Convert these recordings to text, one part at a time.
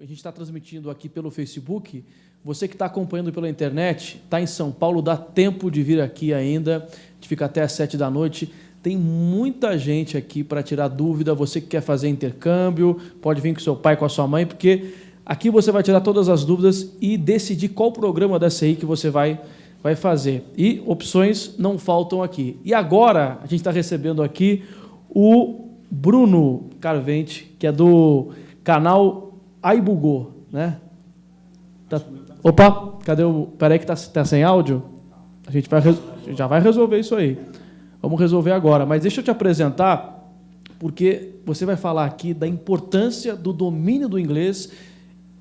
a gente está transmitindo aqui pelo Facebook. Você que está acompanhando pela internet, está em São Paulo, dá tempo de vir aqui ainda. A gente fica até às 7 da noite. Tem muita gente aqui para tirar dúvida. Você que quer fazer intercâmbio, pode vir com seu pai, com a sua mãe, porque aqui você vai tirar todas as dúvidas e decidir qual programa da CI que você vai fazer. E opções não faltam aqui. E agora a gente está recebendo aqui o Bruno Carvente, que é do canal Aibugô, né? Opa, cadê o... Peraí que tá sem áudio? A gente já vai resolver isso aí. Vamos resolver agora. Mas deixa eu te apresentar, porque você vai falar aqui da importância do domínio do inglês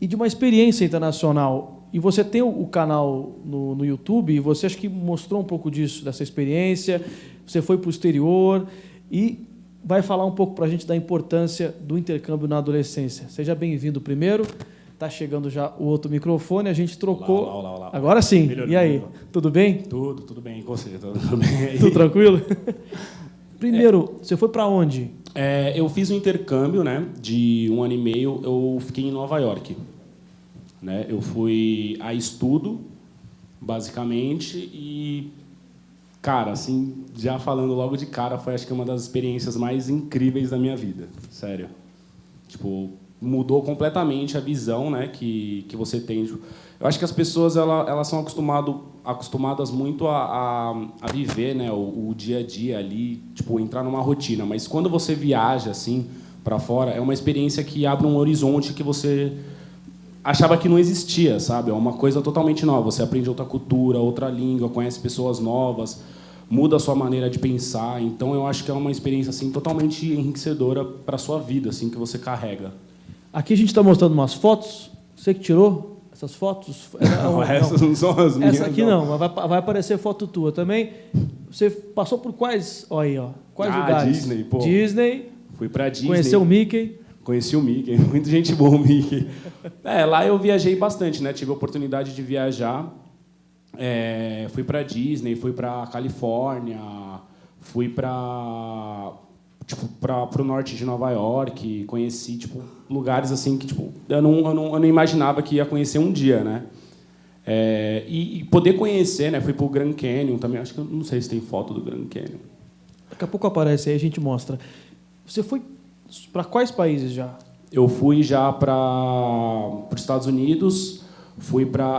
e de uma experiência internacional. E você tem o canal no YouTube, e você acho que mostrou um pouco disso, dessa experiência. Você foi para o exterior e vai falar um pouco para a gente da importância do intercâmbio na adolescência. Seja bem-vindo primeiro. Está chegando já o outro microfone, a gente trocou. Olá. Agora sim. Melhorou. E aí, tudo bem? Tudo bem com você, tudo bem aí? Tudo tranquilo? Primeiro, você foi para onde? Eu fiz um intercâmbio, né, de 1 ano e meio, eu fiquei em Nova York. Né? Eu fui a estudo, basicamente, e, cara, assim, já falando logo de cara, foi acho que uma das experiências mais incríveis da minha vida, sério. Tipo, mudou completamente a visão, né, que você tem. Eu acho que as pessoas elas são acostumadas muito a viver, né, o dia a dia ali, tipo, entrar numa rotina. Mas quando você viaja assim para fora, é uma experiência que abre um horizonte que você achava que não existia, sabe? É uma coisa totalmente nova. Você aprende outra cultura, outra língua, conhece pessoas novas, muda a sua maneira de pensar. Então eu acho que é uma experiência assim totalmente enriquecedora para sua vida, assim, que você carrega. Aqui a gente está mostrando umas fotos. Você que tirou essas fotos? Não, essas não são as minhas. Essa aqui não, mas vai aparecer foto tua também. Você passou por quais? Olha aí, ó. Quais lugares? Disney, pô. Disney. Fui para Disney. Conheceu o Mickey? Conheci o Mickey, muita gente boa o Mickey. Lá eu viajei bastante, né? Tive a oportunidade de viajar. Fui para Disney, fui para Califórnia, fui para o norte de Nova York, conheci lugares assim que eu não imaginava que ia conhecer um dia, né? E poder conhecer, né? Fui para o Grand Canyon também. Acho que eu não sei se tem foto do Grand Canyon. Daqui a pouco aparece aí, a gente mostra. Você foi para quais países já? Eu fui já para os Estados Unidos.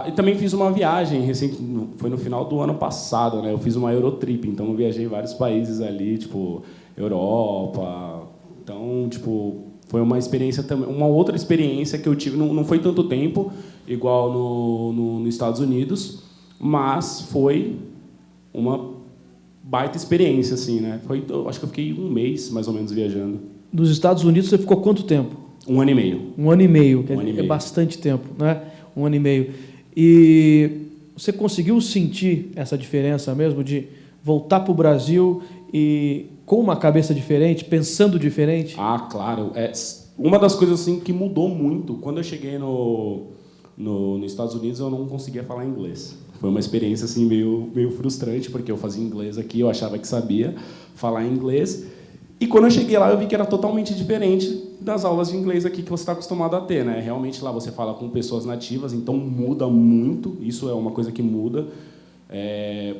E também fiz uma viagem recente, foi no final do ano passado, né? Eu fiz uma Eurotrip, então eu viajei em vários países ali, Europa. Então, foi uma experiência também, uma outra experiência que eu tive, não foi tanto tempo igual nos Estados Unidos, mas foi uma baita experiência, assim, né? Acho que eu fiquei um mês mais ou menos viajando. Nos Estados Unidos você ficou quanto tempo? 1 ano e meio. 1 ano e meio, é bastante tempo, né? 1 ano e meio. E você conseguiu sentir essa diferença mesmo de voltar para o Brasil e com uma cabeça diferente, pensando diferente? Ah, claro. Uma das coisas assim que mudou muito, quando eu cheguei nos Estados Unidos, eu não conseguia falar inglês. Foi uma experiência assim meio frustrante, porque eu fazia inglês aqui, eu achava que sabia falar inglês. E quando eu cheguei lá, eu vi que era totalmente diferente das aulas de inglês aqui que você está acostumado a ter, né? Realmente lá você fala com pessoas nativas, então muda muito. Isso é uma coisa que muda.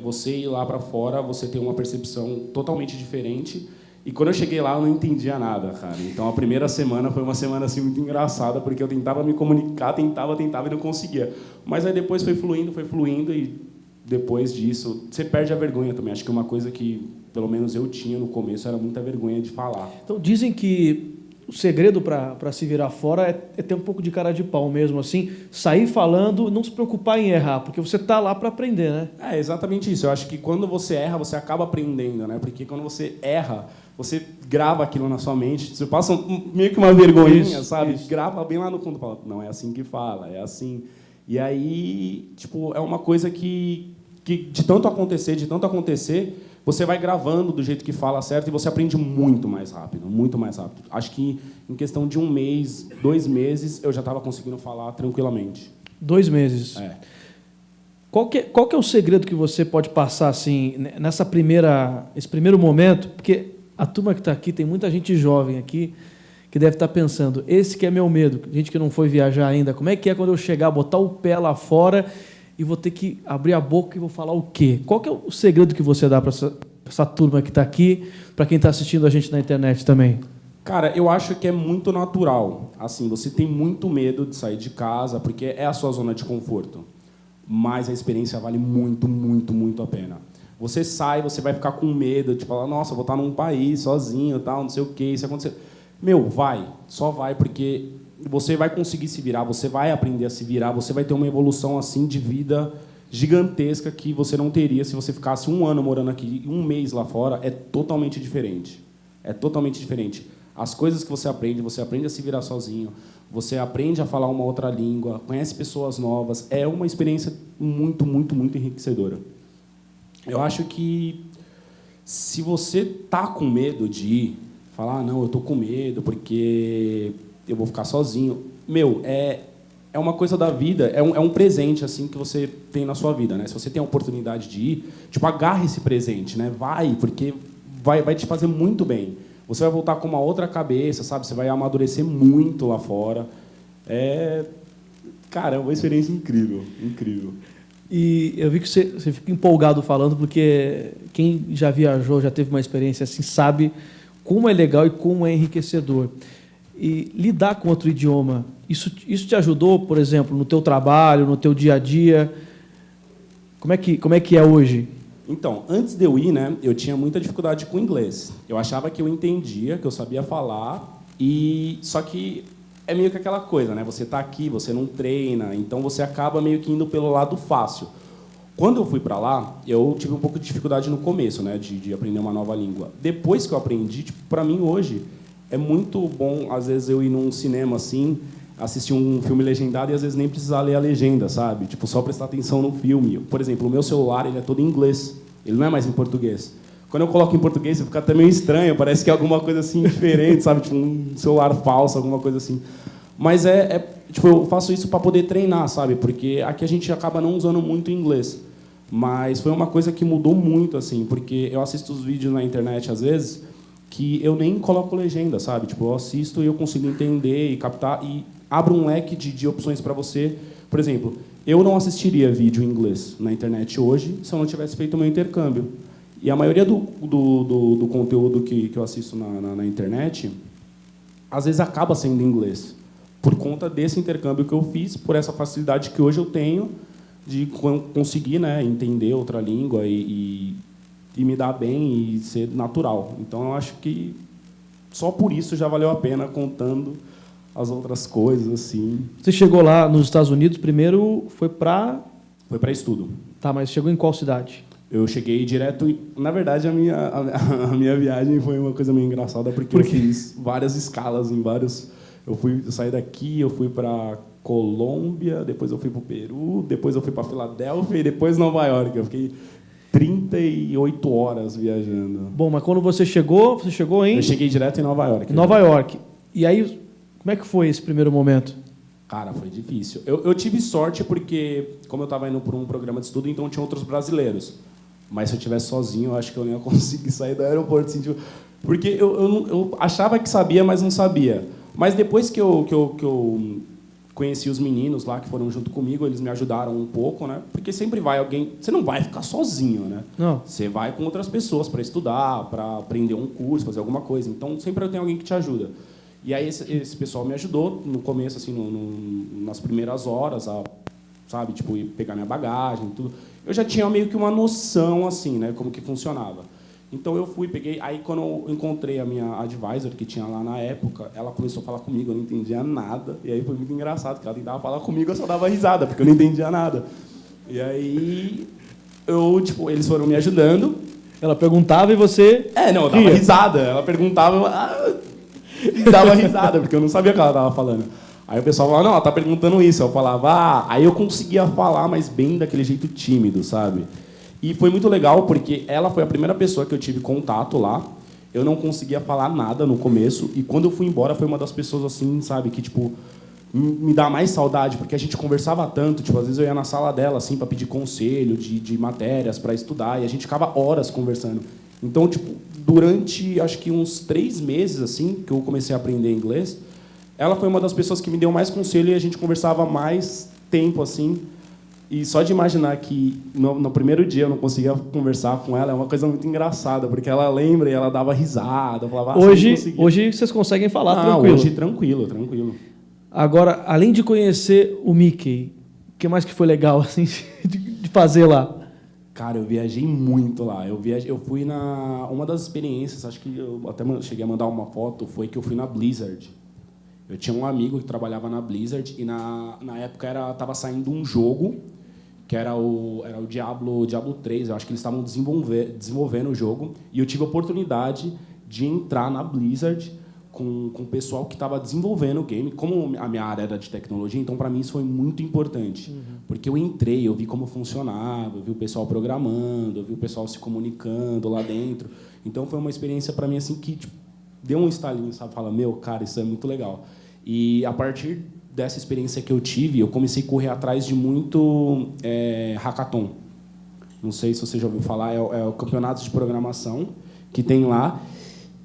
Você ir lá para fora, você tem uma percepção totalmente diferente. E quando eu cheguei lá, eu não entendia nada, cara. Então a primeira semana foi uma semana assim muito engraçada, porque eu tentava me comunicar, tentava e não conseguia. Mas aí depois foi fluindo e depois disso você perde a vergonha também. Acho que uma coisa que pelo menos eu tinha no começo era muita vergonha de falar. Então dizem que o segredo para se virar fora é ter um pouco de cara de pau mesmo, assim, sair falando, não se preocupar em errar, porque você está lá para aprender, né? É exatamente isso. Eu acho que quando você erra, você acaba aprendendo, né? Porque quando você erra, você grava aquilo na sua mente, você passa meio que uma vergonhinha, sabe? Isso. Grava bem lá no fundo, fala, não, é assim que fala, é assim. E aí, é uma coisa que de tanto acontecer, você vai gravando do jeito que fala certo e você aprende muito mais rápido, muito mais rápido. Acho que em questão de 1 mês, 2 meses, eu já estava conseguindo falar tranquilamente. 2 meses. Qual que é o segredo que você pode passar assim nesse primeiro momento? Porque a turma que está aqui, tem muita gente jovem aqui, que deve estar pensando, esse que é meu medo, gente que não foi viajar ainda, como é que é quando eu chegar, botar o pé lá fora e vou ter que abrir a boca e vou falar o quê? Qual que é o segredo que você dá para essa turma que está aqui, para quem está assistindo a gente na internet também? Cara, eu acho que é muito natural. Assim, você tem muito medo de sair de casa, porque é a sua zona de conforto. Mas a experiência vale muito, muito, muito a pena. Você sai, você vai ficar com medo de falar, nossa, vou estar num país sozinho, tal, não sei o quê, isso acontecer. Meu, vai, só vai, porque você vai conseguir se virar, você vai aprender a se virar, você vai ter uma evolução assim de vida gigantesca que você não teria se você ficasse 1 ano morando aqui e 1 mês lá fora. É totalmente diferente. É totalmente diferente. As coisas que você aprende a se virar sozinho, você aprende a falar uma outra língua, conhece pessoas novas. É uma experiência muito, muito, muito enriquecedora. Eu acho que se você tá com medo de ir, falar, não, eu tô com medo porque eu vou ficar sozinho. Meu, é uma coisa da vida, é um presente assim que você tem na sua vida, né? Se você tem a oportunidade de ir, tipo, agarre esse presente, né? Vai, porque vai te fazer muito bem. Você vai voltar com uma outra cabeça, sabe? Você vai amadurecer muito lá fora. Cara, é uma experiência incrível, incrível. E eu vi que você fica empolgado falando, porque quem já viajou, já teve uma experiência assim, sabe como é legal e como é enriquecedor. E lidar com outro idioma, isso te ajudou, por exemplo, no teu trabalho, no teu dia a dia? Como é que é hoje? Então, antes de eu ir, né, eu tinha muita dificuldade com o inglês. Eu achava que eu entendia, que eu sabia falar, só que é meio que aquela coisa, né? Você está aqui, você não treina, então você acaba meio que indo pelo lado fácil. Quando eu fui para lá, eu tive um pouco de dificuldade no começo, né, de aprender uma nova língua. Depois que eu aprendi, tipo, para mim hoje é muito bom, às vezes eu ir num cinema assim, assistir um filme legendado e às vezes nem precisar ler a legenda, sabe? Tipo, só prestar atenção no filme. Por exemplo, o meu celular, ele é todo em inglês. Ele não é mais em português. Quando eu coloco em português, fica até meio estranho, parece que é alguma coisa assim diferente, sabe? Tipo um celular falso, alguma coisa assim. Mas tipo, eu faço isso para poder treinar, sabe? Porque aqui a gente acaba não usando muito inglês. Mas foi uma coisa que mudou muito, assim, porque eu assisto os vídeos na internet às vezes que eu nem coloco legenda, sabe? Tipo, eu assisto e eu consigo entender e captar e abre um leque de opções para você. Por exemplo, eu não assistiria vídeo em inglês na internet hoje se eu não tivesse feito o meu intercâmbio. E a maioria do conteúdo que eu assisto na internet, às vezes acaba sendo em inglês, por conta desse intercâmbio que eu fiz, por essa facilidade que hoje eu tenho de conseguir, né, entender outra língua e me dar bem e ser natural. Então, eu acho que só por isso já valeu a pena, contando as outras coisas, assim. Você chegou lá nos Estados Unidos, primeiro foi para... Foi para estudo. Tá, mas chegou em qual cidade? Eu cheguei direto... Na verdade, a minha viagem foi uma coisa meio engraçada, porque eu fiz várias escalas em vários... Eu saí daqui, eu fui para Colômbia, depois eu fui para o Peru, depois eu fui para Filadélfia e depois Nova York. Eu fiquei 38 horas viajando. Bom, mas quando você chegou em... Eu cheguei direto em Nova York. Nova York. E aí, como é que foi esse primeiro momento? Cara, foi difícil. Eu tive sorte porque, como eu estava indo por um programa de estudo, então tinha outros brasileiros. Mas se eu estivesse sozinho, eu acho que eu não ia conseguir sair do aeroporto. Assim, tipo, porque eu achava que sabia, mas não sabia. Mas depois que eu conheci os meninos lá que foram junto comigo, eles me ajudaram um pouco, né? Porque sempre vai alguém... Você não vai ficar sozinho, né? Não. Você vai com outras pessoas para estudar, para aprender um curso, fazer alguma coisa. Então, sempre tem alguém que te ajuda. E aí esse pessoal me ajudou no começo, assim, nas primeiras horas, sabe, tipo, ir pegar minha bagagem, tudo. Eu já tinha meio que uma noção, assim, né, como que funcionava. Então eu peguei, aí quando eu encontrei a minha advisor, que tinha lá na época, ela começou a falar comigo, eu não entendia nada, e aí foi muito engraçado, porque ela tentava falar comigo, eu só dava risada, porque eu não entendia nada. E aí, eles foram me ajudando. Ela perguntava e você... Eu dava risada, ela perguntava, e dava risada, porque eu não sabia o que ela estava falando. Aí o pessoal falava, não, ela está perguntando isso, eu falava, aí eu conseguia falar, mas bem daquele jeito tímido, sabe? E foi muito legal, porque ela foi a primeira pessoa que eu tive contato lá. Eu não conseguia falar nada no começo. E quando eu fui embora, foi uma das pessoas, assim, sabe, que, tipo, me dá mais saudade, porque a gente conversava tanto. Tipo, às vezes eu ia na sala dela, assim, para pedir conselho de matérias, para estudar. E a gente ficava horas conversando. Então, tipo, durante, acho que uns 3 meses, assim, que eu comecei a aprender inglês, ela foi uma das pessoas que me deu mais conselho e a gente conversava mais tempo, assim. E só de imaginar que no primeiro dia eu não conseguia conversar com ela é uma coisa muito engraçada, porque ela lembra e ela dava risada, falava... Hoje vocês conseguem falar tranquilo? Hoje tranquilo. Agora, além de conhecer o Mickey, o que mais que foi legal assim, de fazer lá? Cara, eu viajei muito lá. Eu fui na... Uma das experiências, acho que eu até cheguei a mandar uma foto, foi que eu fui na Blizzard. Eu tinha um amigo que trabalhava na Blizzard e na época estava saindo um jogo que era o Diablo 3. Eu acho que eles estavam desenvolvendo o jogo e eu tive a oportunidade de entrar na Blizzard com o pessoal que estava desenvolvendo o game. Como a minha área era de tecnologia, então para mim isso foi muito importante, porque eu entrei, eu vi como funcionava, eu vi o pessoal programando, eu vi o pessoal se comunicando lá dentro. Então foi uma experiência para mim assim que tipo, deu um estalinho, sabe? Fala, meu, cara, isso é muito legal. E a partir dessa experiência que eu tive, eu comecei a correr atrás de muito hackathon. Não sei se você já ouviu falar, é o campeonato de programação que tem lá.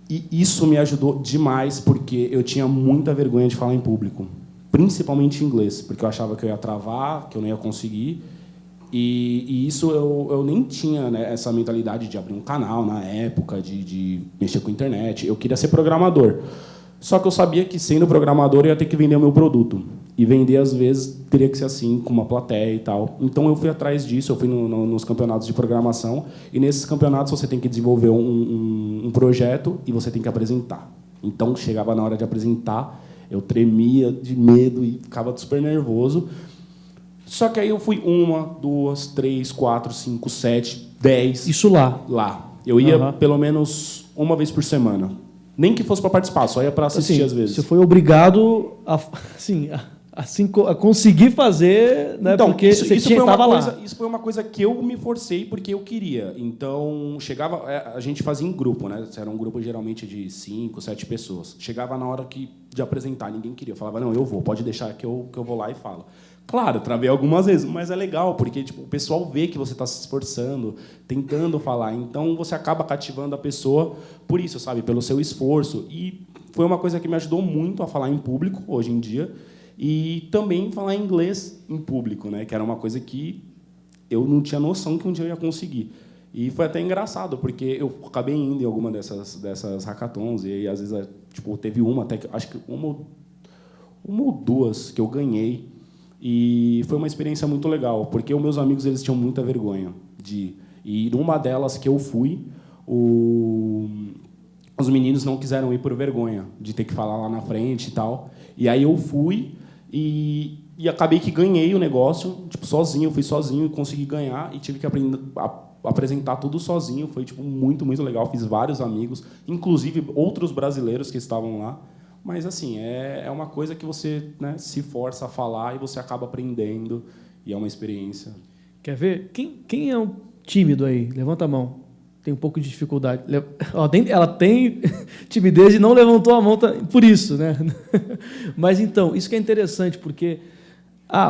E isso me ajudou demais, porque eu tinha muita vergonha de falar em público, principalmente em inglês, porque eu achava que eu ia travar, que eu não ia conseguir. E isso eu nem tinha, né, essa mentalidade de abrir um canal na época, de mexer com a internet. Eu queria ser programador. Só que eu sabia que, sendo programador, eu ia ter que vender o meu produto. E vender, às vezes, teria que ser assim, com uma plateia e tal. Então, eu fui atrás disso. Eu fui nos campeonatos de programação. E, nesses campeonatos, você tem que desenvolver um projeto e você tem que apresentar. Então, chegava na hora de apresentar, eu tremia de medo e ficava super nervoso. Só que aí eu fui 1, 2, 3, 4, 5, 7, 10... Isso lá? Lá. Eu ia, pelo menos, uma vez por semana. Nem que fosse para participar, só ia para assistir assim, às vezes. Você foi obrigado a conseguir fazer, né? Então, porque você estava lá. Isso foi uma coisa que eu me forcei porque eu queria. Então, chegava... A gente fazia em grupo, né? Era um grupo geralmente de 5, 7 pessoas. Chegava na hora de apresentar, ninguém queria. Eu falava, não, eu vou, pode deixar que eu vou lá e falo. Claro, travei algumas vezes, mas é legal, porque tipo, o pessoal vê que você está se esforçando, tentando falar. Então, você acaba cativando a pessoa por isso, sabe? Pelo seu esforço. E foi uma coisa que me ajudou muito a falar em público, hoje em dia, e também falar inglês em público, né? Que era uma coisa que eu não tinha noção que um dia eu ia conseguir. E foi até engraçado, porque eu acabei indo em alguma dessas hackathons, e aí, às vezes, tipo, teve uma, até que, acho que uma ou duas que eu ganhei. E foi uma experiência muito legal, porque os meus amigos eles tinham muita vergonha de ir. E numa delas que eu fui, os meninos não quiseram ir por vergonha de ter que falar lá na frente e tal. E aí eu fui e acabei que ganhei o negócio, tipo, sozinho. Eu fui sozinho e consegui ganhar e tive que apresentar tudo sozinho. Foi tipo muito, muito legal. Fiz vários amigos, inclusive outros brasileiros que estavam lá. Mas, assim, é uma coisa que você, né, se força a falar e você acaba aprendendo. E é uma experiência. Quer ver? Quem é um tímido aí? Levanta a mão. Tem um pouco de dificuldade. Ela tem timidez e não levantou a mão por isso, né? Mas, então, isso que é interessante, porque...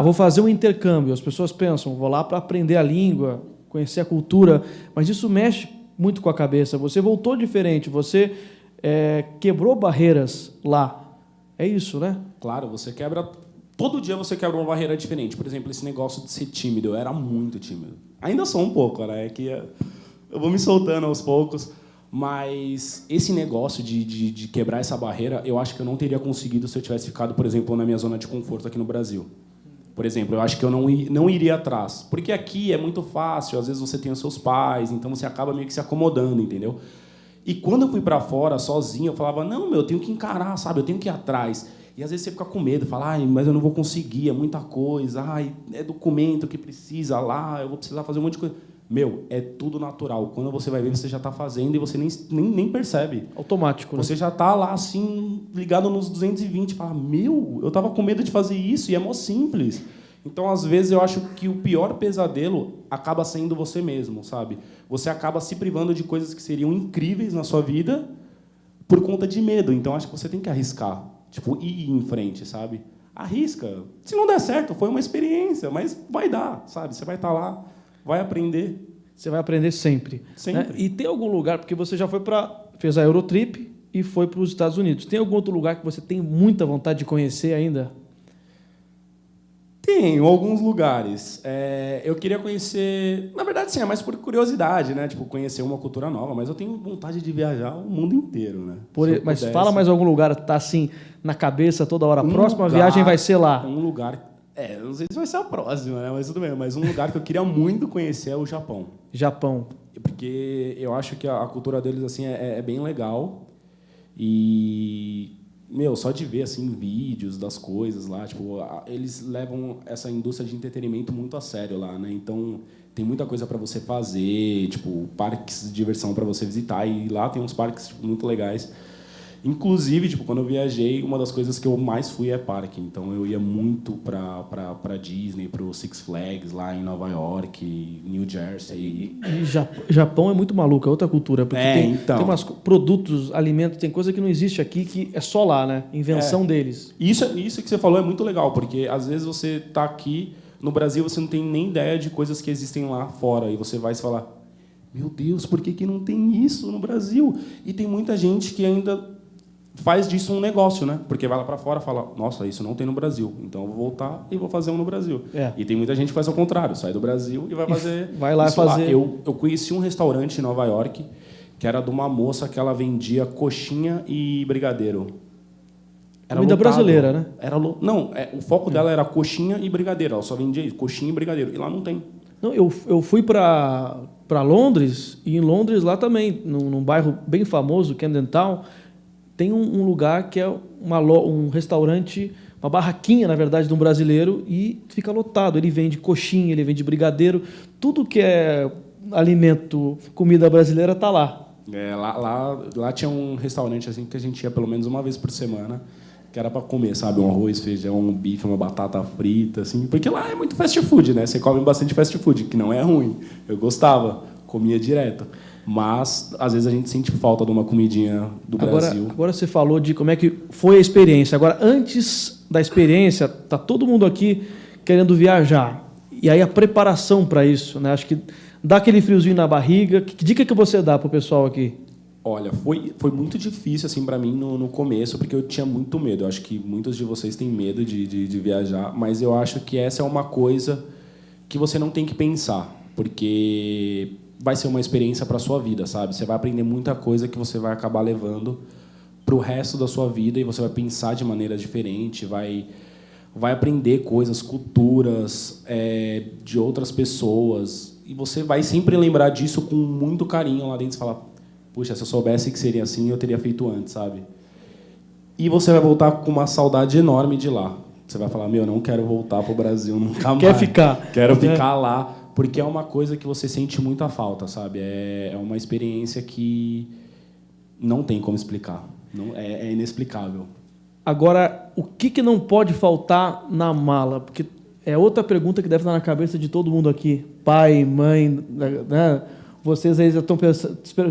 vou fazer um intercâmbio. As pessoas pensam, vou lá para aprender a língua, conhecer a cultura. Mas isso mexe muito com a cabeça. Você voltou diferente, você... quebrou barreiras lá. É isso, né? Claro, você quebra... Todo dia você quebra uma barreira diferente. Por exemplo, esse negócio de ser tímido. Eu era muito tímido. Ainda sou um pouco, né? Eu vou me soltando aos poucos. Mas esse negócio de quebrar essa barreira, eu acho que eu não teria conseguido se eu tivesse ficado, por exemplo, na minha zona de conforto aqui no Brasil. Por exemplo, eu acho que eu não iria atrás. Porque aqui é muito fácil. Às vezes você tem os seus pais, então você acaba meio que se acomodando, entendeu? E quando eu fui para fora, sozinho, eu falava, não, eu tenho que encarar, sabe? Eu tenho que ir atrás. E às vezes você fica com medo, fala, mas eu não vou conseguir, é muita coisa, é documento que precisa lá, eu vou precisar fazer um monte de coisa. Meu, é tudo natural. Quando você vai ver, você já está fazendo e você nem percebe. Automático, né? Você já está lá, assim, ligado nos 220, fala, eu estava com medo de fazer isso, e é mó simples. Então, às vezes, eu acho que o pior pesadelo acaba sendo você mesmo, sabe? Você acaba se privando de coisas que seriam incríveis na sua vida por conta de medo. Então, acho que você tem que arriscar. Tipo, ir em frente, sabe? Arrisca. Se não der certo, foi uma experiência, mas vai dar, sabe? Você vai estar lá, vai aprender. Você vai aprender sempre. Sempre. Né? E tem algum lugar, porque você já fez a Eurotrip e foi para os Estados Unidos. Tem algum outro lugar que você tem muita vontade de conhecer ainda? Tenho alguns lugares. Eu queria conhecer... Na verdade, sim, é mais por curiosidade, né? Tipo, conhecer uma cultura nova. Mas eu tenho vontade de viajar o mundo inteiro, né? Mas fala mais algum lugar que está assim na cabeça toda hora. A próxima lugar, viagem vai ser lá. Um lugar... não sei se vai ser a próxima, né? Mas tudo bem. Mas um lugar que eu queria muito conhecer é o Japão. Japão. Porque eu acho que a cultura deles assim é bem legal. E... só de ver assim vídeos das coisas lá, tipo, eles levam essa indústria de entretenimento muito a sério lá, né? Então, tem muita coisa para você fazer, tipo, parques de diversão para você visitar, e lá tem uns parques tipo, muito legais. Inclusive, tipo, quando eu viajei, uma das coisas que eu mais fui é parque. Então, eu ia muito para Disney, para o Six Flags lá em Nova York, New Jersey. E Japão é muito maluco, é outra cultura. Porque tem umas produtos, alimentos, tem coisa que não existe aqui, que é só lá, né? Invenção deles. Isso que você falou é muito legal, porque às vezes você está aqui, no Brasil, você não tem nem ideia de coisas que existem lá fora. E você vai se falar, meu Deus, por que não tem isso no Brasil? E tem muita gente que ainda... faz disso um negócio, né? Porque vai lá para fora e fala, nossa, isso não tem no Brasil, então eu vou voltar e vou fazer um no Brasil. E tem muita gente que faz ao contrário, sai do Brasil e vai fazer. Vai lá fazer. Lá. Eu conheci um restaurante em Nova York que era de uma moça que ela vendia coxinha e brigadeiro. Era comida lotado. Brasileira, né? Não, o foco dela era coxinha e brigadeiro. Ela só vendia isso, coxinha e brigadeiro. E lá não tem. Não, eu fui para Londres, e em Londres lá também, num bairro bem famoso, Camden Town, tem um lugar que é um restaurante, uma barraquinha, na verdade, de um brasileiro, e fica lotado. Ele vende coxinha, ele vende brigadeiro, tudo que é alimento, comida brasileira, está lá. Lá tinha um restaurante assim que a gente ia pelo menos uma vez por semana, que era para comer, sabe? Um arroz, feijão, um bife, uma batata frita, assim. Porque lá é muito fast food, né? Você come bastante fast food, que não é ruim. Eu gostava, comia direto. Mas, às vezes, a gente sente falta de uma comidinha do Brasil. Agora você falou de como é que foi a experiência. Agora, antes da experiência, tá todo mundo aqui querendo viajar. E aí a preparação para isso, né? Acho que dá aquele friozinho na barriga. Que dica que você dá para o pessoal aqui? Olha, foi muito difícil assim para mim no começo, porque eu tinha muito medo. Eu acho que muitos de vocês têm medo de viajar, mas eu acho que essa é uma coisa que você não tem que pensar, porque vai ser uma experiência para a sua vida, sabe? Você vai aprender muita coisa que você vai acabar levando para o resto da sua vida, e você vai pensar de maneira diferente, vai aprender coisas, culturas de outras pessoas, e você vai sempre lembrar disso com muito carinho lá dentro. Você fala, puxa, se eu soubesse que seria assim, eu teria feito antes, sabe? E você vai voltar com uma saudade enorme de lá. Você vai falar, não quero voltar para o Brasil nunca mais. Quer ficar. Quero ficar lá, porque é uma coisa que você sente muita falta, sabe? É uma experiência que não tem como explicar. É inexplicável. Agora, o que não pode faltar na mala? Porque é outra pergunta que deve estar na cabeça de todo mundo aqui. Pai, mãe, né? Vocês aí já estão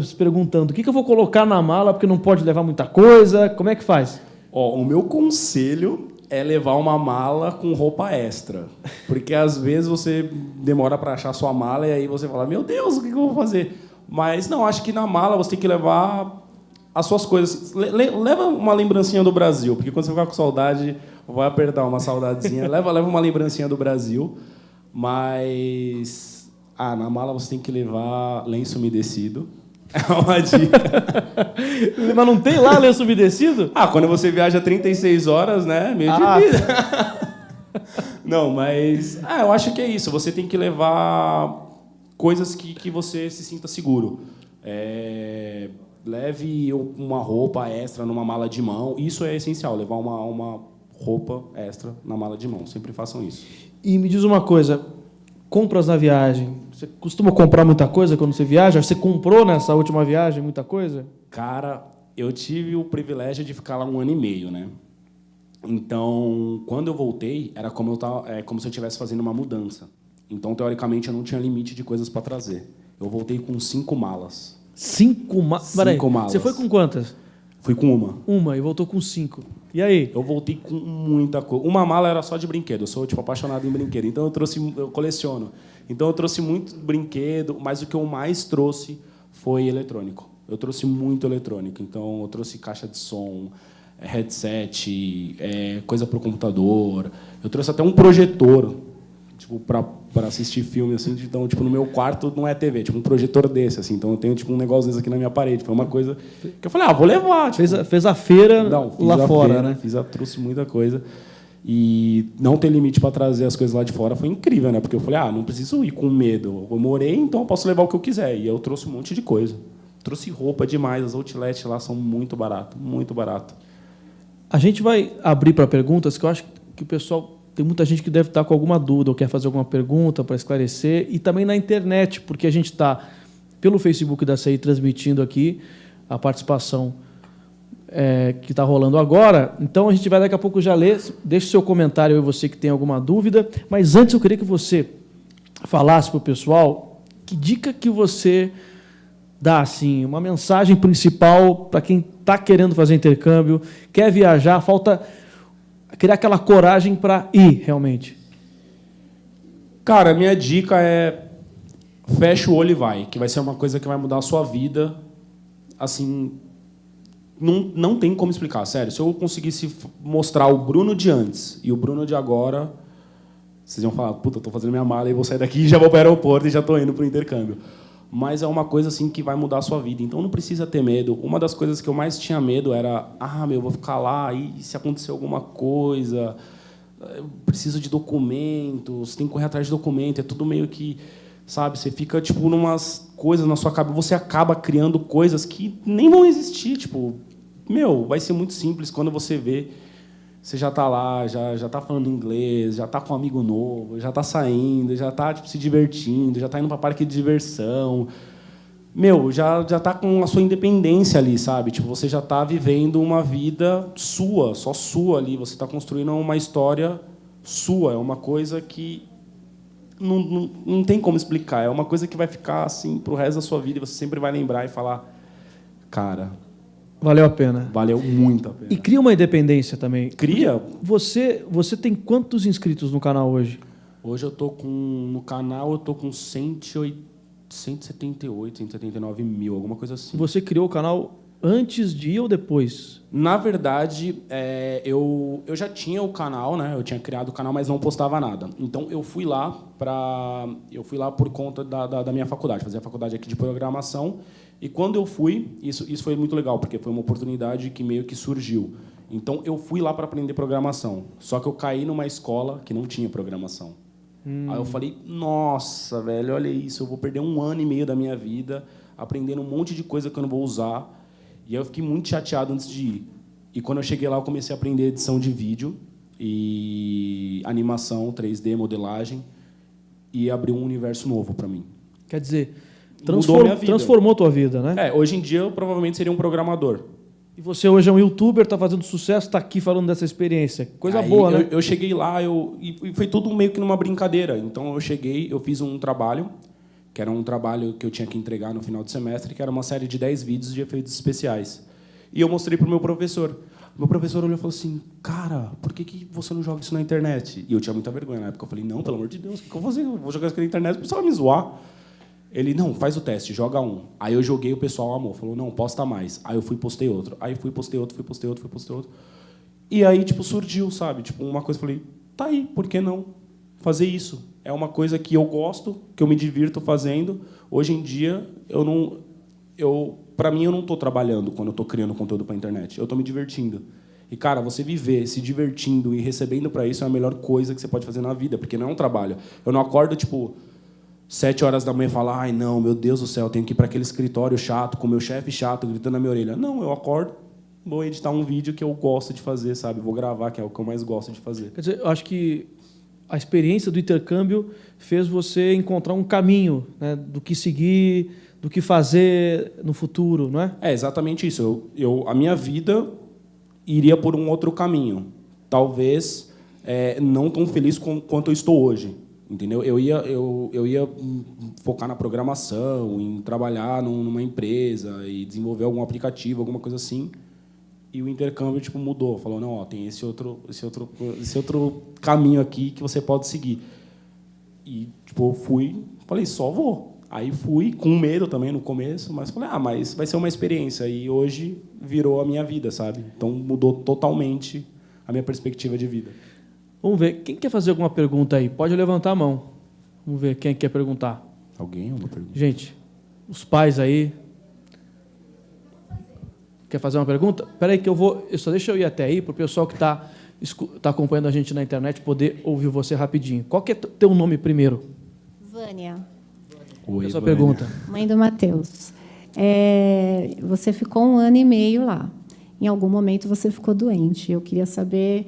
se perguntando, o que eu vou colocar na mala porque não pode levar muita coisa? Como é que faz? O meu conselho é levar uma mala com roupa extra. Porque às vezes você demora para achar sua mala e aí você fala, meu Deus, o que eu vou fazer? Mas não, acho que na mala você tem que levar as suas coisas. Leva uma lembrancinha do Brasil, porque quando você ficar com saudade, vai apertar uma saudadezinha. leva uma lembrancinha do Brasil, mas... na mala você tem que levar lenço umedecido. É uma dica. Mas não tem lá lenço umedecido? Quando você viaja 36 horas, né? Meio difícil. Não, mas... eu acho que é isso. Você tem que levar coisas que você se sinta seguro. Leve uma roupa extra numa mala de mão. Isso é essencial, levar uma roupa extra na mala de mão. Sempre façam isso. E me diz uma coisa... Compras na viagem. Você costuma comprar muita coisa quando você viaja? Você comprou nessa última viagem muita coisa? Cara, eu tive o privilégio de ficar lá 1 ano e meio, né? Então, quando eu voltei, era como se eu estivesse fazendo uma mudança. Então, teoricamente, eu não tinha limite de coisas para trazer. Eu voltei com 5 malas. 5 malas? 5 malas. Você foi com quantas? Fui com uma. Uma, e voltou com 5. E aí? Eu voltei com muita coisa. Uma mala era só de brinquedo. Eu sou, tipo, apaixonado em brinquedo. Então, eu coleciono. Então, eu trouxe muito brinquedo, mas o que eu mais trouxe foi eletrônico. Eu trouxe muito eletrônico. Então, eu trouxe caixa de som, headset, coisa para o computador. Eu trouxe até um projetor, tipo, para assistir filme, assim. Então, tipo, no meu quarto não é TV, tipo um projetor desse, assim. Então, eu tenho tipo um negócio desse aqui na minha parede. Foi uma coisa que eu falei, vou levar. Tipo, Fez a feira lá fora, feira, né? Trouxe muita coisa. E não ter limite para trazer as coisas lá de fora foi incrível, né? Porque eu falei, não preciso ir com medo. Eu morei, então eu posso levar o que eu quiser. E eu trouxe um monte de coisa. Trouxe roupa demais. As outlets lá são muito barato, muito barato. A gente vai abrir para perguntas, que eu acho que o pessoal... Tem muita gente que deve estar com alguma dúvida ou quer fazer alguma pergunta para esclarecer. E também na internet, porque a gente está, pelo Facebook da CI, transmitindo aqui a participação que está rolando agora. Então, a gente vai daqui a pouco já ler. Deixe seu comentário aí, você que tem alguma dúvida. Mas antes, eu queria que você falasse para o pessoal que dica que você dá, assim, uma mensagem principal para quem está querendo fazer intercâmbio, quer viajar, falta... criar aquela coragem para ir, realmente. Cara, a minha dica é fecha o olho e vai, que vai ser uma coisa que vai mudar a sua vida. Assim, não tem como explicar, sério. Se eu conseguisse mostrar o Bruno de antes e o Bruno de agora, vocês iam falar, puta, eu tô fazendo minha mala e vou sair daqui e já vou para o aeroporto e já tô indo pro intercâmbio. Mas é uma coisa assim que vai mudar a sua vida. Então não precisa ter medo. Uma das coisas que eu mais tinha medo era, eu vou ficar lá e se acontecer alguma coisa, eu preciso de documentos, tem que correr atrás de documento, é tudo meio que, sabe, você fica tipo numas coisas na sua cabeça, você acaba criando coisas que nem vão existir, tipo, vai ser muito simples quando você vê. Você já está lá, já está falando inglês, já está com um amigo novo, já está saindo, já está tipo, se divertindo, já está indo para parque de diversão. Já está com a sua independência ali, sabe? Tipo, você já está vivendo uma vida sua, só sua ali. Você está construindo uma história sua. É uma coisa que não tem como explicar. É uma coisa que vai ficar assim para o resto da sua vida e você sempre vai lembrar e falar, cara... Valeu a pena. Valeu muito a pena. E cria uma independência também. Cria. Você tem quantos inscritos no canal hoje? Hoje no canal eu tô com 178, 179 mil, alguma coisa assim. Você criou o canal antes de ir ou depois? Na verdade, eu já tinha o canal, né? Eu tinha criado o canal, mas não postava nada. Então eu fui lá por conta da minha faculdade, fazia a faculdade aqui de programação. E quando eu fui, isso foi muito legal, porque foi uma oportunidade que meio que surgiu. Então, eu fui lá para aprender programação. Só que eu caí numa escola que não tinha programação. Aí eu falei, nossa, velho, olha isso, eu vou perder 1 ano e meio da minha vida aprendendo um monte de coisa que eu não vou usar. E aí eu fiquei muito chateado antes de ir. E quando eu cheguei lá, eu comecei a aprender edição de vídeo e animação, 3D, modelagem, e abriu um universo novo para mim. Quer dizer... Transformou a tua vida, né? Hoje em dia eu provavelmente seria um programador. E você hoje é um youtuber, está fazendo sucesso, está aqui falando dessa experiência. Coisa boa, né? Eu cheguei lá e foi tudo meio que numa brincadeira. Então eu cheguei, eu fiz um trabalho, que era um trabalho que eu tinha que entregar no final do semestre, que era uma série de 10 vídeos de efeitos especiais. E eu mostrei para o meu professor. Meu professor olhou e falou assim, cara, por que você não joga isso na internet? E eu tinha muita vergonha na época. Eu falei, não, pelo amor de Deus, o que eu vou fazer? Eu vou jogar isso na internet, o pessoal vai me zoar. Ele, não, faz o teste, joga um. Aí eu joguei, o pessoal amou. Falou, não, posta mais. Aí eu fui e postei outro. Aí fui, postei outro. E aí, tipo, surgiu, sabe? Tipo, uma coisa, falei, tá aí, por que não fazer isso? É uma coisa que eu gosto, que eu me divirto fazendo. Hoje em dia, para mim, eu não estou trabalhando quando eu estou criando conteúdo para a internet. Eu estou me divertindo. E, cara, você viver se divertindo e recebendo para isso é a melhor coisa que você pode fazer na vida, porque não é um trabalho. Eu não acordo, tipo... 7 horas da manhã e falar, ai, não, meu Deus do céu, eu tenho que ir para aquele escritório chato, com o meu chefe chato, gritando na minha orelha. Não, eu acordo, vou editar um vídeo que eu gosto de fazer, sabe? Vou gravar, que é o que eu mais gosto de fazer. Quer dizer, eu acho que a experiência do intercâmbio fez você encontrar um caminho, né, do que seguir, do que fazer no futuro, não é? É exatamente isso. A minha vida iria por um outro caminho. Talvez não tão feliz quanto eu estou hoje. Entendeu? Eu ia focar na programação, em trabalhar numa empresa e desenvolver algum aplicativo, alguma coisa assim. e o intercâmbio tipo mudou, falou não, ó, tem esse outro caminho aqui que você pode seguir. E tipo eu fui, falei só vou. Aí fui com medo também no começo, mas falei mas vai ser uma experiência e hoje virou a minha vida, sabe? Então mudou totalmente a minha perspectiva de vida. Vamos ver, quem quer fazer alguma pergunta aí? Pode levantar a mão. Vamos ver quem quer perguntar. Alguém? Alguma pergunta? Gente, os pais aí. Quer fazer uma pergunta? Espera aí que só deixa eu ir até aí para o pessoal que está acompanhando a gente na internet poder ouvir você rapidinho. Qual que é teu nome primeiro? Vânia. Oi, Essa Vânia. pergunta. Mãe do Matheus. Você ficou 1 ano e meio lá. Em algum momento você ficou doente. Eu queria saber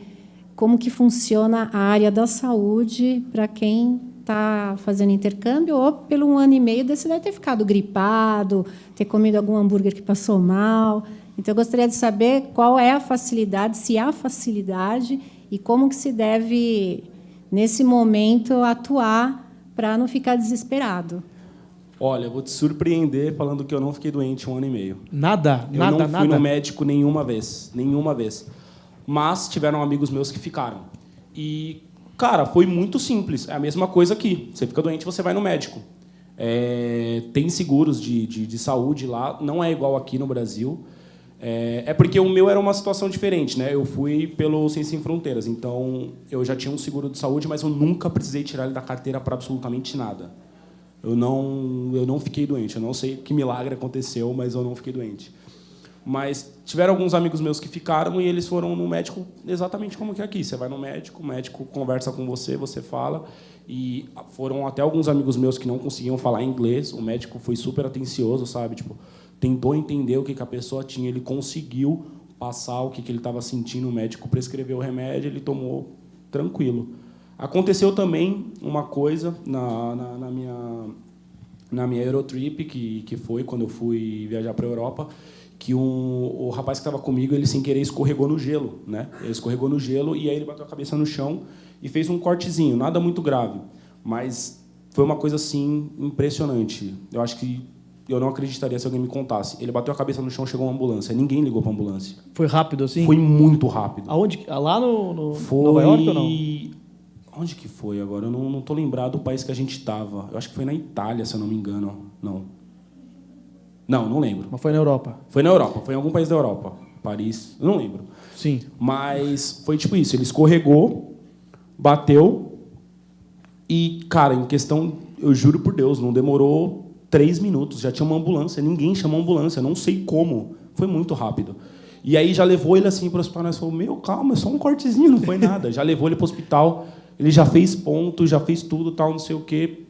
como que funciona a área da saúde para quem está fazendo intercâmbio, ou pelo 1 ano e meio você deve ter ficado gripado, ter comido algum hambúrguer que passou mal. Então, eu gostaria de saber qual é a facilidade, se há facilidade, e como que se deve, nesse momento, atuar para não ficar desesperado. Olha, eu vou te surpreender falando que eu não fiquei doente 1 ano e meio. Nada? Eu não fui no médico nenhuma vez. Mas tiveram amigos meus que ficaram. E, cara, foi muito simples. É a mesma coisa aqui. Você fica doente, você vai no médico. Tem seguros de saúde lá. Não é igual aqui no Brasil. É porque o meu era uma situação diferente, né? Eu fui pelo Ciência Sem Fronteiras. Então, eu já tinha um seguro de saúde, mas eu nunca precisei tirar ele da carteira para absolutamente nada. Eu não fiquei doente. Eu não sei que milagre aconteceu, mas eu não fiquei doente. Mas tiveram alguns amigos meus que ficaram e eles foram no médico exatamente como que é aqui. Você vai no médico, o médico conversa com você, você fala. E foram até alguns amigos meus que não conseguiam falar inglês. O médico foi super atencioso, sabe? Tipo, tentou entender o que a pessoa tinha. Ele conseguiu passar o que ele estava sentindo. O médico prescreveu o remédio, ele tomou tranquilo. Aconteceu também uma coisa na minha Eurotrip, que foi quando eu fui viajar para a Europa, que o rapaz que estava comigo, ele sem querer escorregou no gelo, né? Ele escorregou no gelo e aí ele bateu a cabeça no chão e fez um cortezinho, nada muito grave, mas foi uma coisa assim impressionante. Eu acho que eu não acreditaria se alguém me contasse. Ele bateu a cabeça no chão, chegou uma ambulância. Ninguém ligou para a ambulância. Foi rápido assim? Foi muito rápido. Aonde? Lá no foi... Nova York ou não? Onde que foi agora? Eu não estou lembrado do país que a gente estava. Eu acho que foi na Itália, se eu não me engano. Não lembro. Mas foi na Europa? Foi na Europa. Foi em algum país da Europa. Paris. Eu não lembro. Sim. Mas foi tipo isso. Ele escorregou, bateu e, cara, em questão, eu juro por Deus, não demorou 3 minutos. Já tinha uma ambulância. Ninguém chamou ambulância. Não sei como. Foi muito rápido. E aí já levou ele assim para o hospital. Nós falamos, calma, é só um cortezinho, não foi nada. Já levou ele para o hospital. Ele já fez ponto, já fez tudo, tal, não sei o quê.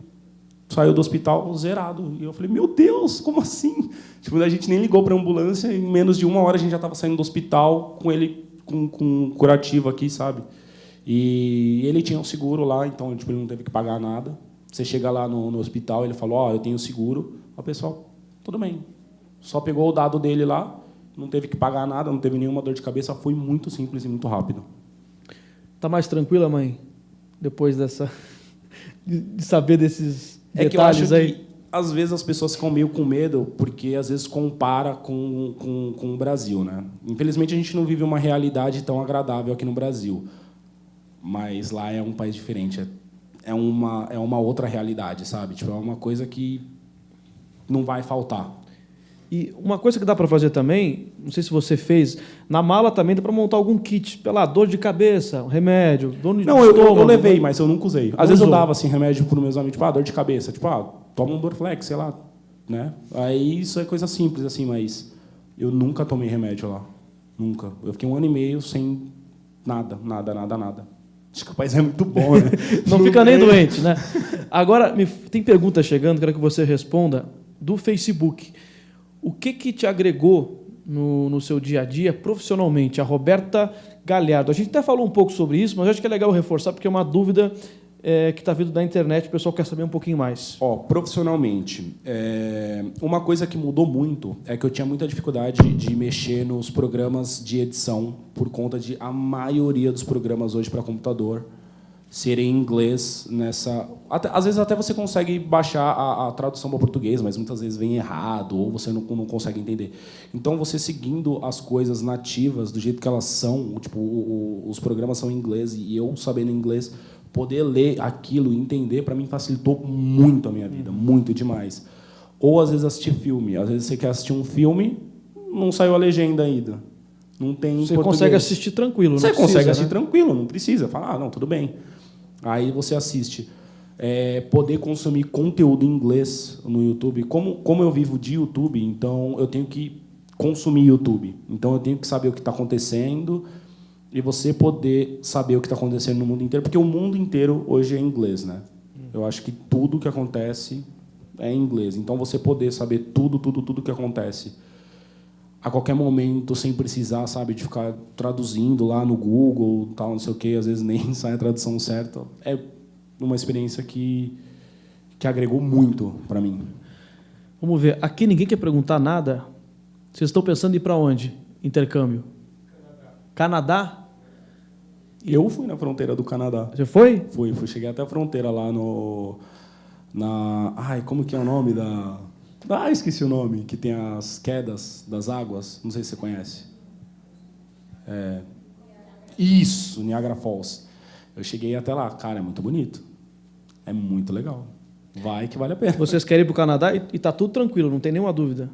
Saiu do hospital zerado. E eu falei, meu Deus, como assim? Tipo, a gente nem ligou para a ambulância. Em menos de 1 hora a gente já estava saindo do hospital com ele com curativo aqui, sabe? E ele tinha um seguro lá, então tipo, ele não teve que pagar nada. Você chega lá no hospital, ele falou, eu tenho seguro. O pessoal, tudo bem. Só pegou o dado dele lá, não teve que pagar nada, não teve nenhuma dor de cabeça. Foi muito simples e muito rápido. Tá mais tranquila, mãe? Depois de saber desses detalhes que eu acho aí? Que, às vezes, as pessoas ficam meio com medo, porque, às vezes, compara com o Brasil, né? Infelizmente, a gente não vive uma realidade tão agradável aqui no Brasil. Mas lá é um país diferente. É uma outra realidade, sabe? Tipo, é uma coisa que não vai faltar. E uma coisa que dá para fazer também, não sei se você fez, na mala também dá para montar algum kit, pela dor de cabeça, um remédio, dor de estômago. Eu levei, mas eu nunca usei. Às vezes eu dava assim, remédio para os meus amigos, tipo, dor de cabeça, tipo, toma um Dorflex, sei lá, né? Aí isso é coisa simples, assim, mas eu nunca tomei remédio lá. Nunca. Eu fiquei 1 ano e meio sem nada. Acho que o país é muito bom, né? Não fica nem doente, né? Agora, tem pergunta chegando, quero que você responda, do Facebook. O que te agregou no seu dia a dia profissionalmente? A Roberta Galhardo. A gente até falou um pouco sobre isso, mas eu acho que é legal reforçar, porque é uma dúvida que está vindo da internet, o pessoal quer saber um pouquinho mais. Profissionalmente, uma coisa que mudou muito é que eu tinha muita dificuldade de mexer nos programas de edição, por conta de a maioria dos programas hoje para computador ser em inglês nessa... às vezes até você consegue baixar a tradução para português, mas muitas vezes vem errado ou você não consegue entender. Então, você seguindo as coisas nativas do jeito que elas são, tipo, os programas são em inglês e eu sabendo inglês, poder ler aquilo e entender, para mim, facilitou muito a minha vida, muito demais. Ou, às vezes, assistir filme. Às vezes você quer assistir um filme, não saiu a legenda ainda. Não tem Você português. consegue assistir tranquilo, não Você precisa, consegue assistir né? tranquilo, não precisa. Fala, não, tudo bem. Aí você assiste. Poder consumir conteúdo em inglês no YouTube. Como eu vivo de YouTube, então eu tenho que consumir YouTube. Então eu tenho que saber o que está acontecendo e você poder saber o que está acontecendo no mundo inteiro, porque o mundo inteiro hoje é inglês, né? Eu acho que tudo que acontece é em inglês. Então você poder saber tudo que acontece a qualquer momento, sem precisar, sabe, de ficar traduzindo lá no Google, tal, não sei o quê, às vezes nem sai a tradução certa. É uma experiência que agregou muito para mim. Vamos ver. Aqui ninguém quer perguntar nada. Vocês estão pensando em ir para onde? Intercâmbio? Canadá? Eu fui na fronteira do Canadá. Você foi? Fui. Cheguei até a fronteira lá Ai, como que é o nome da... esqueci o nome, que tem as quedas das águas. Não sei se você conhece. Isso, Niagara Falls. Eu cheguei até lá. Cara, é muito bonito. É muito legal. Vai que vale a pena. Vocês querem ir para o Canadá e tá tudo tranquilo, não tem nenhuma dúvida.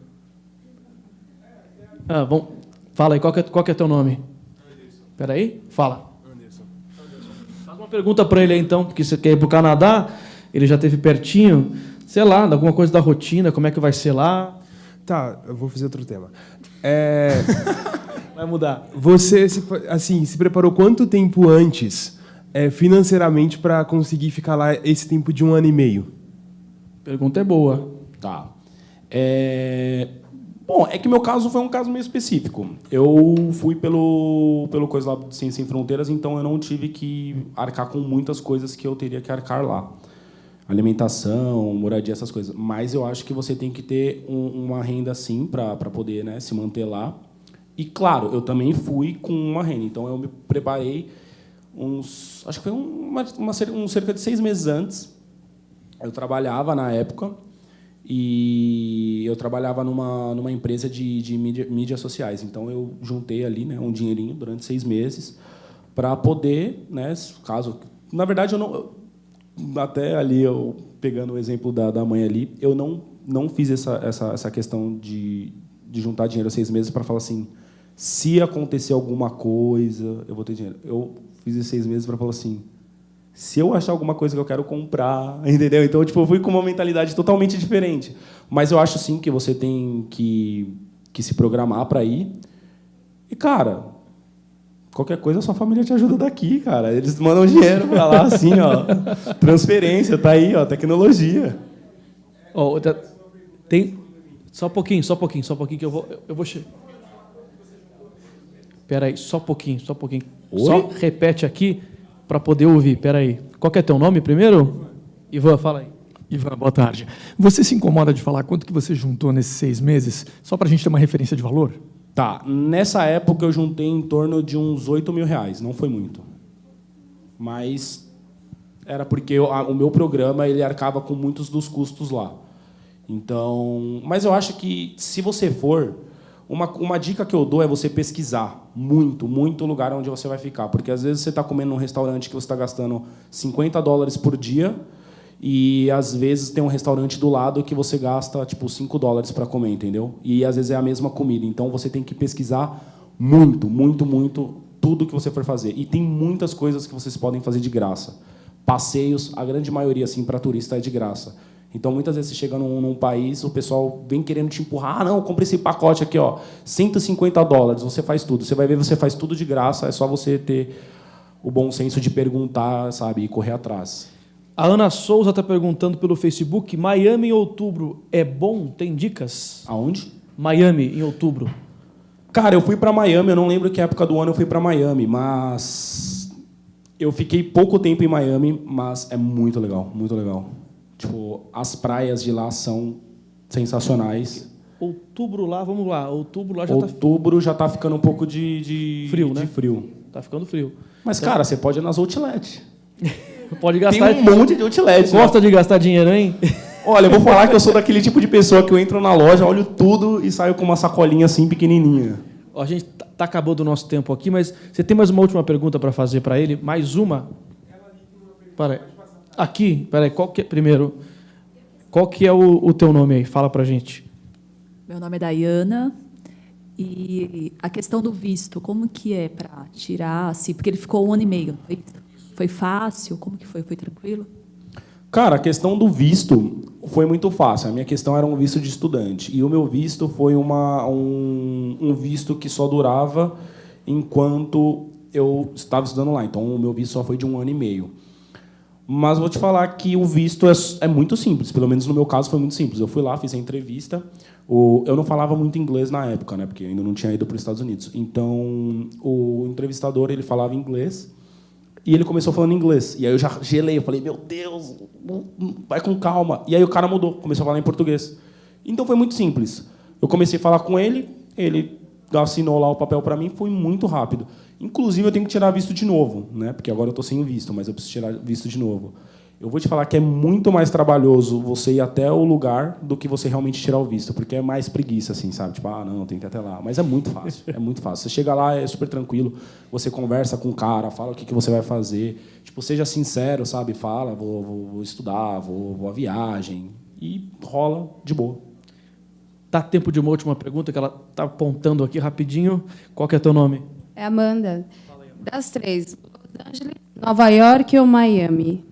Bom, fala aí, qual que é teu nome? Espera aí, fala. Anderson. Faz uma pergunta para ele aí, então, porque você quer ir para o Canadá, ele já esteve pertinho, sei lá, alguma coisa da rotina, como é que vai ser lá? Tá, eu vou fazer outro tema. Vai mudar. Você se preparou quanto tempo antes, financeiramente, para conseguir ficar lá esse tempo de 1 ano e meio? Pergunta é boa. Tá. Bom, é que meu caso foi um caso meio específico. Eu fui pelo coisa lá do Ciência Sem Fronteiras, então eu não tive que arcar com muitas coisas que eu teria que arcar lá. Alimentação, moradia, essas coisas. Mas eu acho que você tem que ter uma renda, sim, para poder, né, se manter lá. E, claro, eu também fui com uma renda. Então, eu me preparei acho que foi cerca de 6 meses antes. Eu trabalhava na época e eu trabalhava numa empresa de mídias sociais. Então, eu juntei ali, né, um dinheirinho durante 6 meses para poder, né, caso... Na verdade, eu não... Até ali, eu pegando o exemplo da mãe ali, eu não fiz essa questão de juntar dinheiro 6 meses para falar assim, se acontecer alguma coisa, eu vou ter dinheiro. Eu fiz esses 6 meses para falar assim, se eu achar alguma coisa que eu quero comprar, entendeu? Então, tipo, eu fui com uma mentalidade totalmente diferente. Mas eu acho, sim, que você tem que se programar para ir. E, cara... Qualquer coisa, a sua família te ajuda daqui, cara. Eles mandam dinheiro para lá, assim, ó. Transferência, tá aí, ó, tecnologia. Tem... Só um pouquinho que eu vou... Espera aí, só um pouquinho. Oi? Só repete aqui para poder ouvir. Espera aí. Qual que é teu nome primeiro? Ivan, fala aí. Ivan, boa tarde. Você se incomoda de falar quanto que você juntou nesses 6 meses, só para a gente ter uma referência de valor? Tá, nessa época eu juntei em torno de uns R$8.000, não foi muito. Mas era porque o meu programa ele arcava com muitos dos custos lá. Então, mas eu acho que se você for, uma dica que eu dou é você pesquisar muito o lugar onde você vai ficar, porque às vezes você está comendo num restaurante que você está gastando $50 por dia e às vezes tem um restaurante do lado que você gasta tipo $5 para comer, entendeu? E às vezes é a mesma comida. Então você tem que pesquisar muito tudo que você for fazer. E tem muitas coisas que vocês podem fazer de graça. Passeios, a grande maioria assim para turista é de graça. Então muitas vezes você chega num país, o pessoal vem querendo te empurrar. Ah, não, compre esse pacote aqui, ó, $150. Você faz tudo. Você vai ver, você faz tudo de graça. É só você ter o bom senso de perguntar, sabe, e correr atrás. A Ana Souza está perguntando pelo Facebook, Miami em outubro é bom? Tem dicas? Aonde? Miami em outubro. Cara, eu fui para Miami, eu não lembro que época do ano eu fui para Miami, mas eu fiquei pouco tempo em Miami, mas é muito legal, muito legal. Tipo, as praias de lá são sensacionais. Outubro lá, vamos lá, outubro lá já Outubro já tá ficando um pouco de frio, né? De frio. Tá ficando frio. Mas, cara, você pode ir nas outlet. Pode gastar. Tem um monte de outlet. Gosta de gastar dinheiro, hein? Olha, eu vou falar que eu sou daquele tipo de pessoa que eu entro na loja, olho tudo e saio com uma sacolinha assim pequenininha. Ó, a gente tá acabando o nosso tempo aqui, mas você tem mais uma última pergunta para fazer para ele? Mais uma? Peraí. Aqui, peraí, primeiro, qual que é o teu nome aí? Fala pra gente. Meu nome é Dayana. E a questão do visto, como que é para tirar, assim, porque ele ficou 1 ano e meio. Foi fácil? Como que foi? Foi tranquilo? Cara, a questão do visto foi muito fácil. A minha questão era um visto de estudante. E o meu visto foi um visto que só durava enquanto eu estava estudando lá. Então, o meu visto só foi de 1 ano e meio. Mas vou te falar que o visto é muito simples. Pelo menos no meu caso foi muito simples. Eu fui lá, fiz a entrevista. Eu não falava muito inglês na época, né? Porque ainda não tinha ido para os Estados Unidos. Então, o entrevistador ele falava inglês. E ele começou falando inglês. E aí eu já gelei. Eu falei, meu Deus, vai com calma. E aí o cara mudou, começou a falar em português. Então foi muito simples. Eu comecei a falar com ele, ele assinou lá o papel para mim, foi muito rápido. Inclusive, eu tenho que tirar visto de novo, né? Porque agora eu estou sem visto, mas eu preciso tirar visto de novo. Eu vou te falar que é muito mais trabalhoso você ir até o lugar do que você realmente tirar o visto, porque é mais preguiça, assim, sabe? Tipo, não, tem que ir até lá. Mas é muito fácil, é muito fácil. Você chega lá, é super tranquilo, você conversa com o cara, fala o que você vai fazer. Tipo, seja sincero, sabe? Fala, vou estudar, vou à viagem. E rola de boa. Dá tempo de uma última pergunta que ela está apontando aqui rapidinho. Qual que é teu nome? É Amanda. Das 3, Los Angeles, Nova York ou Miami?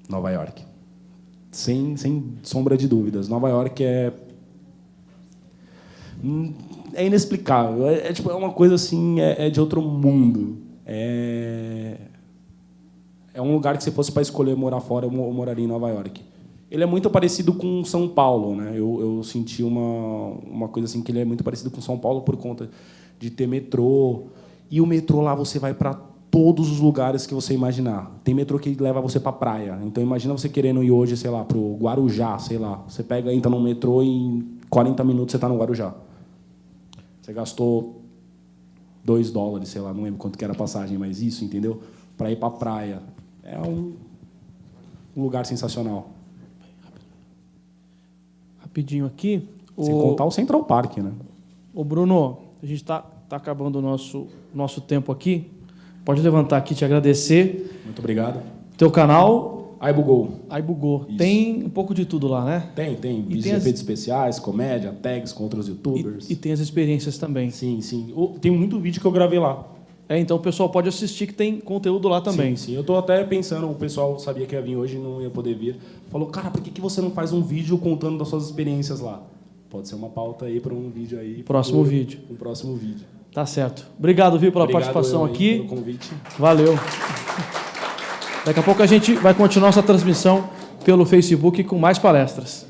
Nova York. Sem sombra de dúvidas. Nova York é inexplicável. Tipo, é uma coisa assim, é de outro mundo. É um lugar que, se fosse para escolher morar fora, eu moraria em Nova York. Ele é muito parecido com São Paulo, né? Eu senti uma coisa assim, que ele é muito parecido com São Paulo por conta de ter metrô. E o metrô lá você vai para todos os lugares que você imaginar. Tem metrô que leva você para a praia. Então, imagina você querendo ir hoje, sei lá, para o Guarujá, sei lá. Você entra num metrô e em 40 minutos você está no Guarujá. Você gastou $2, sei lá, não lembro quanto que era a passagem, mas isso, entendeu? Para ir para a praia. É um lugar sensacional. Rapidinho aqui. Sem contar o Central Park, né? Ô, Bruno, a gente está acabando o nosso tempo aqui. Pode levantar aqui, te agradecer. Muito obrigado. Teu canal? iBugou. iBugou. Isso. Tem um pouco de tudo lá, né? Tem. Vídeos de efeitos especiais, comédia, tags com outros youtubers. E tem as experiências também. Sim. Tem muito vídeo que eu gravei lá. Então o pessoal pode assistir, que tem conteúdo lá também. Sim. Eu estou até pensando, o pessoal sabia que ia vir hoje e não ia poder vir. Falou, cara, por que você não faz um vídeo contando das suas experiências lá? Pode ser uma pauta aí para um vídeo aí. Próximo vídeo. Um próximo vídeo. Tá certo. Obrigado, viu, pela Obrigado participação aqui. Pelo convite. Valeu. Daqui a pouco a gente vai continuar essa transmissão pelo Facebook com mais palestras.